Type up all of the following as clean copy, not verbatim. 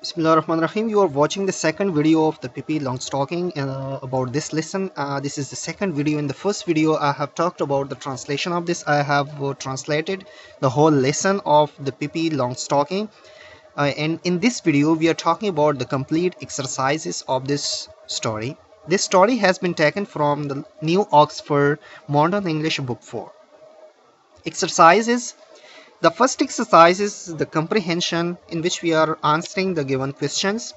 Bismillahirrahmanirrahim. You are watching the second video of the Pippi Longstocking about this lesson. This is the second video. In the first video, I have talked about the translation of this. I have translated the whole lesson of the Pippi Longstocking. And in this video, we are talking about the complete exercises of this story. This story has been taken from the New Oxford Modern English Book 4. Exercises. The first exercise is the comprehension, in which we are answering the given questions.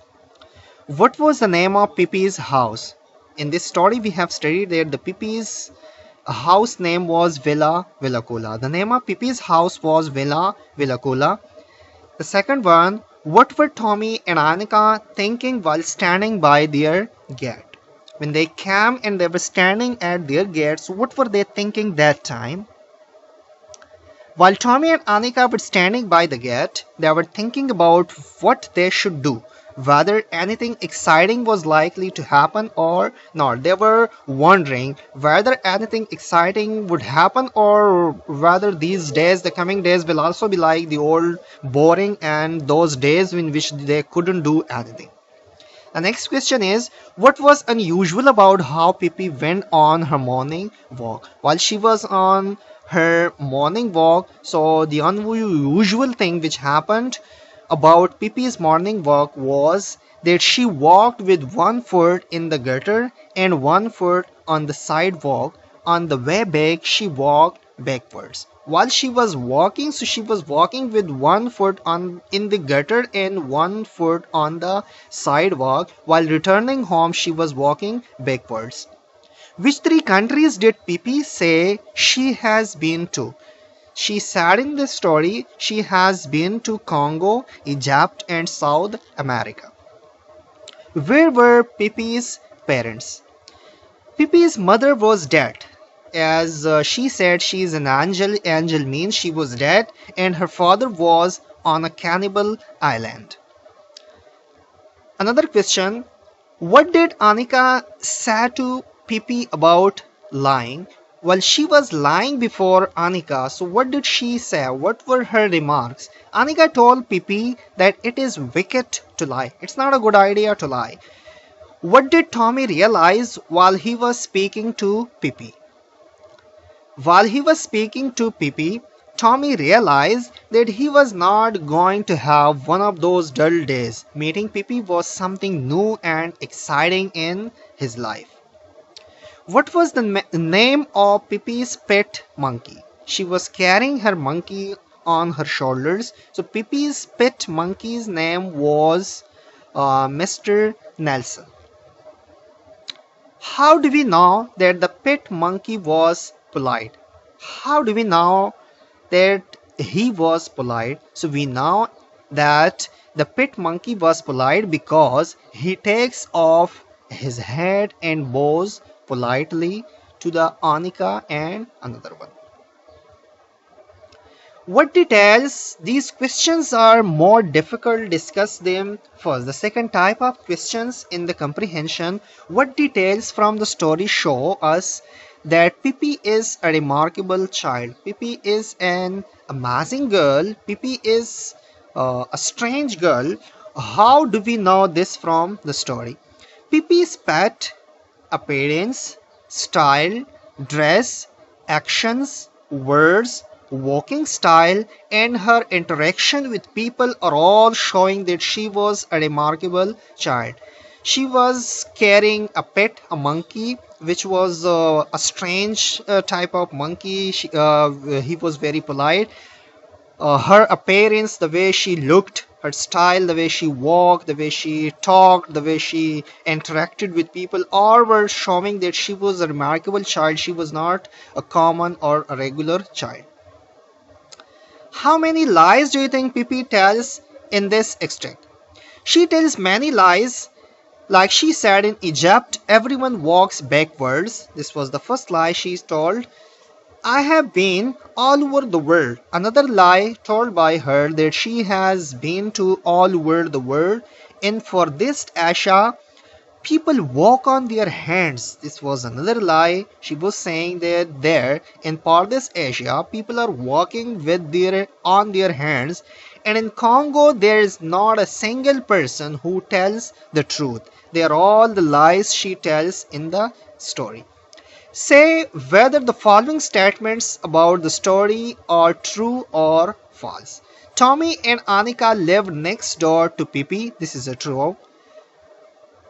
What was the name of Pippi's house? In this story, we have studied that the Pippi's house name was Villa Villacola. The name of Pippi's house was Villa Villacola. The second one, what were Tommy and Annika thinking while standing by their gate? When they came and they were standing at their gates, what were they thinking that time? While Tommy and Annika were standing by the gate, they were thinking about what they should do, whether anything exciting was likely to happen or not. They were wondering whether anything exciting would happen or whether these days, the coming days, will also be like the old boring and those days in which they couldn't do anything. The next question is, what was unusual about how Pippi went on her morning walk? While she was on her morning walk, so the unusual thing which happened about Pippi's morning walk was that she walked with one foot in the gutter and one foot on the sidewalk. On the way back, she walked backwards. While she was walking, so she was walking with one foot in the gutter and one foot on the sidewalk. While returning home, she was walking backwards. Which three countries did Pippi say she has been to? She said in the story she has been to Congo, Egypt, and South America. Where were Pippi's parents? Pippi's mother was dead. As she said, she is an angel. Angel means she was dead, and her father was on a cannibal island. Another question, what did Annika say to Pippi about lying? Well, she was lying before Annika, so what did she say? What were her remarks? Annika told Pippi that it is wicked to lie. It's not a good idea to lie. What did Tommy realize while he was speaking to Pippi? While he was speaking to Pippi, Tommy realized that he was not going to have one of those dull days. Meeting Pippi was something new and exciting in his life. What was the name of Pippi's pet monkey? She was carrying her monkey on her shoulders. So Pippi's pet monkey's name was Mr. Nelson. How do we know that the pet monkey was polite? How do we know that he was polite? So we know that the pet monkey was polite because he takes off his hat and bows politely to the Annika and another one. What details? These questions are more difficult. Discuss them first. The second type of questions in the comprehension. What details from the story show us that Pippi is a remarkable child? Pippi is an amazing girl. Pippi is a strange girl. How do we know this from the story? Pippi's pet, appearance, style, dress, actions, words, walking style, and her interaction with people are all showing that she was a remarkable child. She was carrying a pet, a monkey, which was a strange type of monkey. He was very polite. Her appearance, the way she looked, her style, the way she walked, the way she talked, the way she interacted with people, all were showing that she was a remarkable child. She was not a common or a regular child. How many lies do you think Pippi tells in this extract? She tells many lies. Like she said, in Egypt, everyone walks backwards. This was the first lie she told. I have been all over the world. Another lie told by her that she has been to all over the world. In Furthest Asia, people walk on their hands. This was another lie. She was saying that there in Furthest Asia, people are walking with on their hands. And in Congo, there is not a single person who tells the truth. They are all the lies she tells in the story. Say whether the following statements about the story are true or false. Tommy and Annika lived next door to Pippi. This is a true.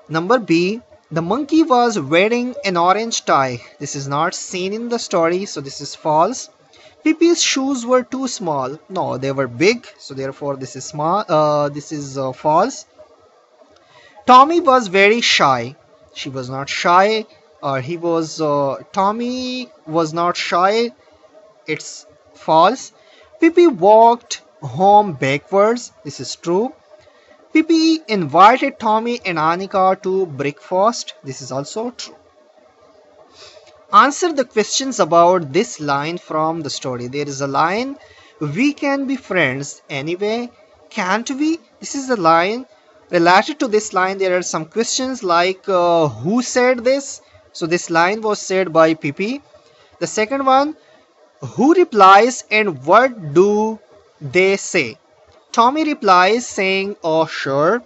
Number B. The monkey was wearing an orange tie. This is not seen in the story, so this is false. Pippi's shoes were too small. No, they were big, so therefore this is small. This is false. Tommy was very shy. She was not shy. He was. Tommy was not shy. It's false. Pippi walked home backwards. This is true. Pippi invited Tommy and Annika to breakfast. This is also true. Answer the questions about this line from the story. There is a line, we can be friends anyway, can't we? This is the line. Related to this line, there are some questions like who said this? So this line was said by Pippi. The second one, who replies and what do they say? Tommy replies saying, oh sure.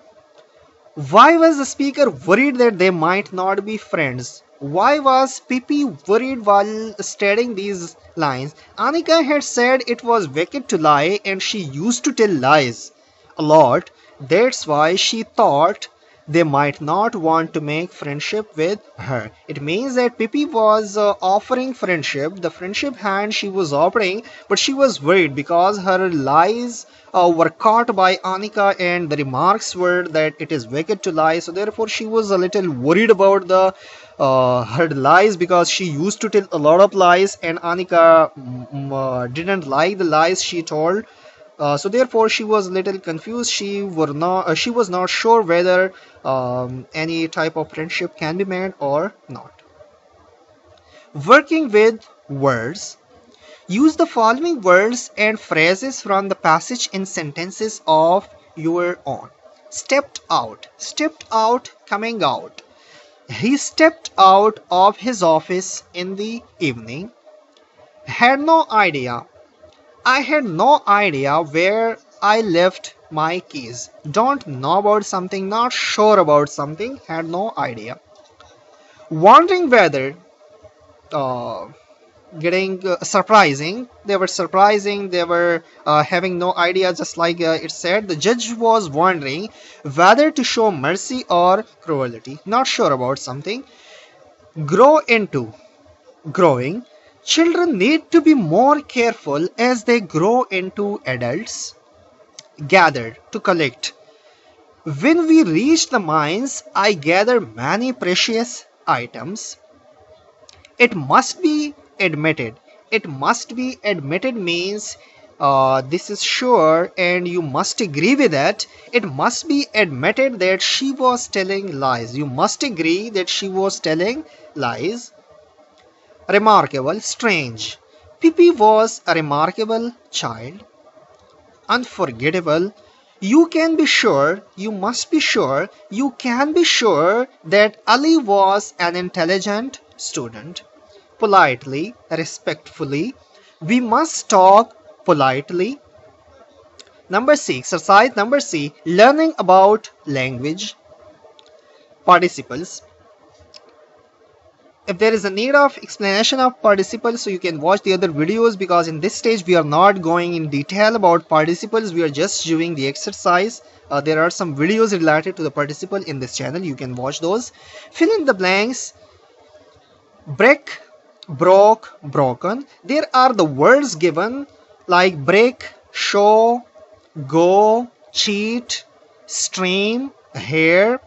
Why was the speaker worried that they might not be friends? Why was Pippi worried while studying these lines? Annika had said it was wicked to lie and she used to tell lies a lot. That's why she thought they might not want to make friendship with her. It means that Pippi was offering friendship, the friendship hand she was offering, but she was worried because her lies were caught by Annika and the remarks were that it is wicked to lie. So therefore she was a little worried about the her lies because she used to tell a lot of lies and Annika didn't like the lies she told. So therefore she was a little confused. She was not sure whether any type of friendship can be made or not. Working with words. Use the following words and phrases from the passage in sentences of your own. Stepped out, coming out. He stepped out of his office in the evening. Had no idea. I had no idea where I left my keys. Don't know about something, not sure about something, had no idea. Wondering whether, getting surprising, they were having no idea, just like it said. The judge was wondering whether to show mercy or cruelty, not sure about something. Grow into, growing. Children need to be more careful as they grow into adults. Gather, to collect. When we reach the mines, I gather many precious items. It must be admitted. It must be admitted means this is sure and you must agree with that. It must be admitted that she was telling lies. You must agree that she was telling lies. Remarkable, strange. Pippi was a remarkable child. Unforgettable. You can be sure, you must be sure, you can be sure that Ali was an intelligent student. Politely, respectfully. We must talk politely. Number C, exercise number C, learning about language. Participles. If there is a need of explanation of participles, so you can watch the other videos, because in this stage we are not going in detail about participles, we are just doing the exercise. There are some videos related to the participle in this channel, you can watch those. Fill in the blanks. Break, broke, broken. There are the words given like break, show, go, cheat, stream, hair,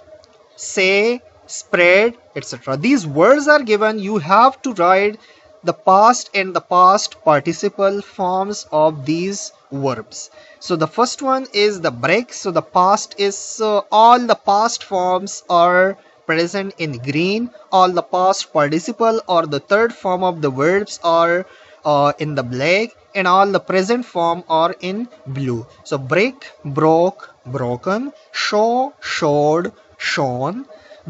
say, spread, etc. These words are given. You have to write the past and the past participle forms of these verbs. So the first one is the break. So the past is all the past forms are present in green. All the past participle or the third form of the verbs are in the black, and all the present form are in blue. So break, broke, broken, show, showed, shown,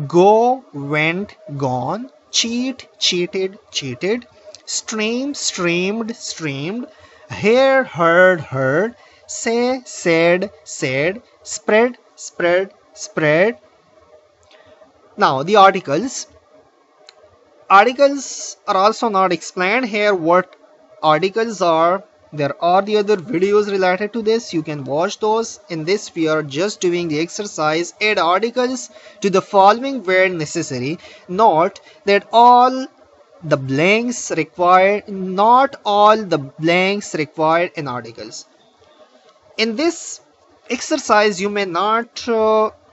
go, went, gone, cheat, cheated, cheated, stream, streamed, streamed, hear, heard, heard, say, said, said, spread, spread, spread. Now the articles. Articles are also not explained here what articles are. There are the other videos related to this. You can watch those. In this we are just doing the exercise. Add articles to the following where necessary. Note that not all the blanks required in articles. In this exercise you may not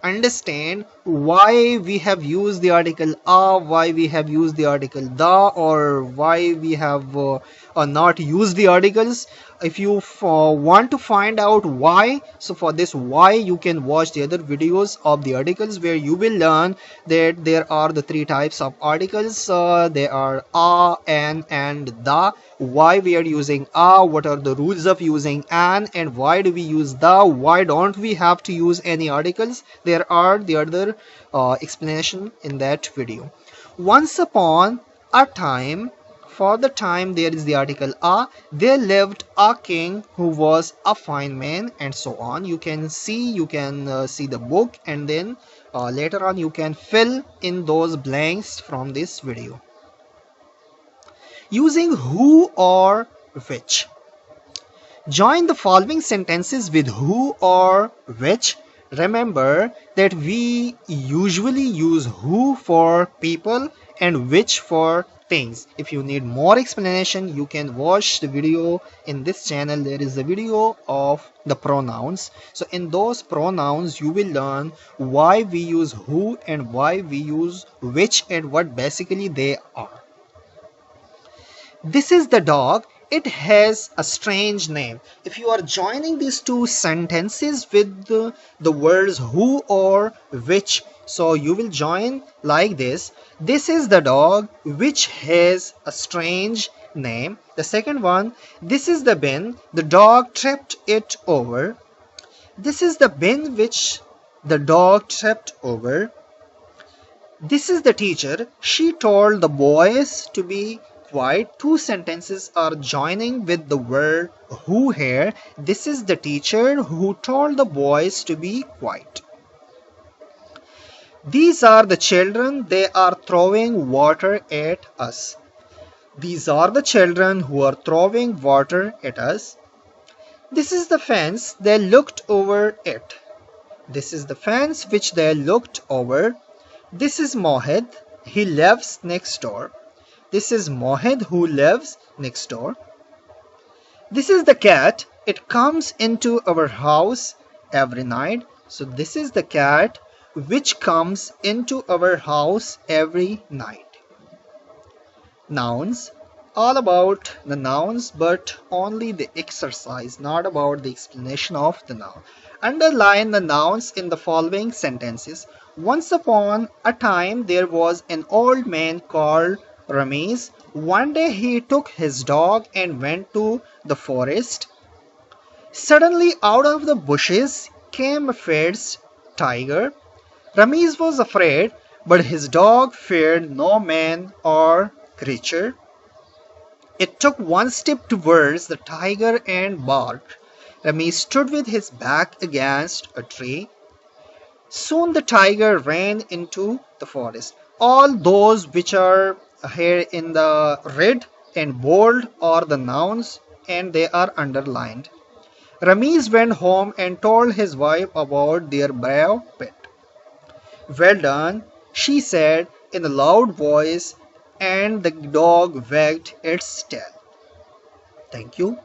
understand why we have used the article a, why we have used the article the, or why we have not used the articles. If you want to find out why, so for this why you can watch the other videos of the articles where you will learn that there are the three types of articles. They are a, an, and the. Why we are using a, what are the rules of using an, and why do we use the, why don't we have to use any articles. There are the other explanation in that video. Once upon a time, for the time there is the article a, there lived a king who was a fine man, and so on. You can see the book, and then later on you can fill in those blanks from this video using who or which. Join the following sentences with who or which. Remember that we usually use who for people and which for things. If you need more explanation, you can watch the video in this channel. There is a video of the pronouns. So in those pronouns you will learn why we use who and why we use which and what basically they are. This is the dog. It has a strange name. If you are joining these two sentences with the words who or which, so you will join like this. This is the dog which has a strange name. The second one, this is the bin. The dog tripped it over. This is the bin which the dog tripped over. This is the teacher. She told the boys to be quiet. Two sentences are joining with the word who here. This is the teacher who told the boys to be quiet. These are the children. They are throwing water at us. These are the children who are throwing water at us. This is the fence. They looked over it. This is the fence which they looked over. This is Mohit. He lives next door. This is Mohit who lives next door. This is the cat. It comes into our house every night. So this is the cat which comes into our house every night. Nouns. All about the nouns, but only the exercise, not about the explanation of the noun. Underline the nouns in the following sentences. Once upon a time there was an old man called Ramesh. One day he took his dog and went to the forest. Suddenly out of the bushes came a fierce tiger. Ramesh was afraid, but his dog feared no man or creature. It took one step towards the tiger and barked. Ramesh stood with his back against a tree. Soon the tiger ran into the forest. All those which are here in the red and bold are the nouns, and they are underlined. Ramesh went home and told his wife about their brave pet. Well done, she said in a loud voice, and the dog wagged its tail. Thank you.